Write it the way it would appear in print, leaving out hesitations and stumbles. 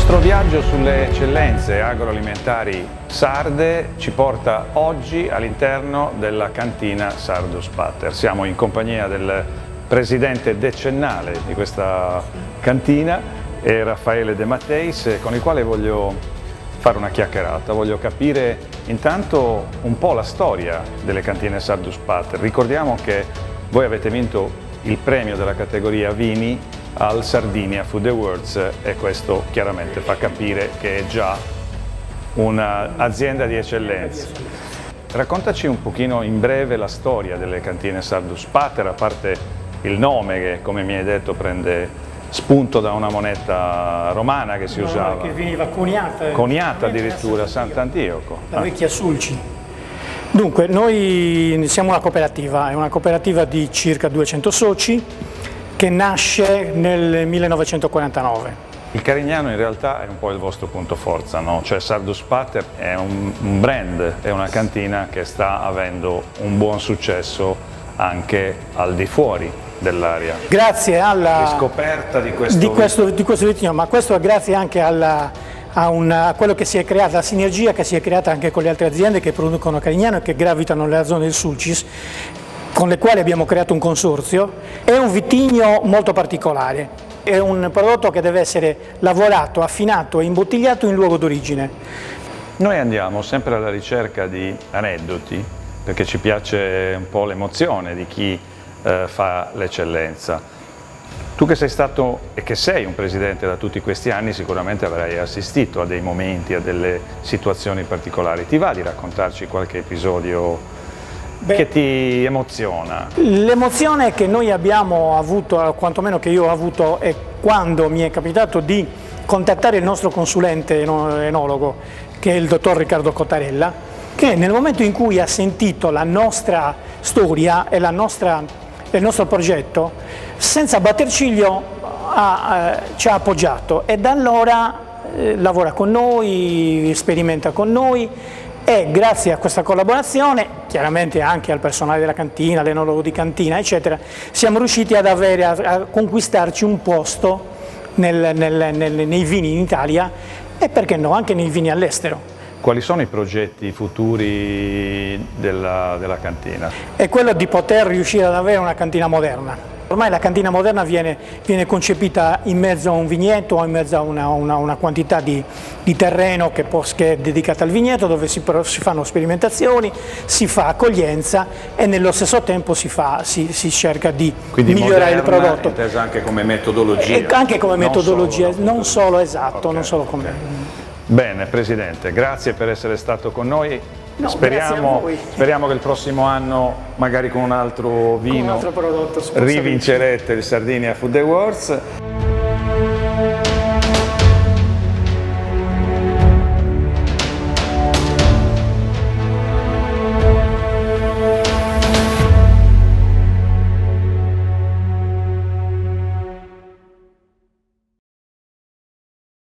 nostro viaggio sulle eccellenze agroalimentari sarde ci porta oggi all'interno della cantina Sardus Pater. Siamo in compagnia del presidente decennale di questa cantina, Raffaele De Matteis, con il quale voglio fare una chiacchierata. Voglio capire intanto un po' la storia delle cantine Sardus Pater. Ricordiamo che voi avete vinto il premio della categoria vini al Sardinia Food Awards e questo chiaramente fa capire che è già un'azienda di eccellenza. Raccontaci un pochino in breve la storia delle cantine Sardus Pater, a parte il nome che, come mi hai detto, prende spunto da una moneta romana che si usava. Che veniva coniata. Coniata addirittura a Sant'Antioco. La vecchia Sulci. Dunque, noi siamo una cooperativa, è una cooperativa di circa 200 soci che nasce nel 1949. Il Carignano in realtà è un po' il vostro punto forza, no? Cioè Sardus Pater è un brand, è una cantina che sta avendo un buon successo anche al di fuori dell'area. Grazie alla riscoperta di questo vitigno, ma questo è grazie anche a quello che si è creata, la sinergia che si è creata anche con le altre aziende che producono Carignano e che gravitano nella zona del Sulcis, con le quali abbiamo creato un consorzio. È un vitigno molto particolare, è un prodotto che deve essere lavorato, affinato e imbottigliato in luogo d'origine. Noi andiamo sempre alla ricerca di aneddoti, perché ci piace un po' l'emozione di chi fa l'eccellenza. Tu che sei stato e che sei un presidente da tutti questi anni sicuramente avrai assistito a dei momenti, a delle situazioni particolari. Ti va di raccontarci qualche episodio che ti emoziona? L'emozione che noi abbiamo avuto, quantomeno che io ho avuto, è quando mi è capitato di contattare il nostro consulente enologo, che è il dottor Riccardo Cottarella, che nel momento in cui ha sentito la nostra storia e il nostro progetto, senza batter ciglio ci ha appoggiato e da allora lavora con noi, sperimenta con noi. E grazie a questa collaborazione, chiaramente anche al personale della cantina, all'enologo di cantina, eccetera, siamo riusciti a conquistarci un posto nei vini in Italia e perché no, anche nei vini all'estero. Quali sono i progetti futuri della cantina? È quello di poter riuscire ad avere una cantina moderna. Ormai la cantina moderna viene concepita in mezzo a un vigneto o in mezzo a una quantità di terreno che è dedicata al vigneto, dove si fanno sperimentazioni, si fa accoglienza e nello stesso tempo si cerca di migliorare il prodotto. Intesa anche come metodologia. Anche come metodologia, non solo esatto, okay, non solo come... Okay. Bene, Presidente, grazie per essere stato con noi. No, speriamo che il prossimo anno, magari con un altro vino, con un altro prodotto, rivincerete il Sardinia Food Awards.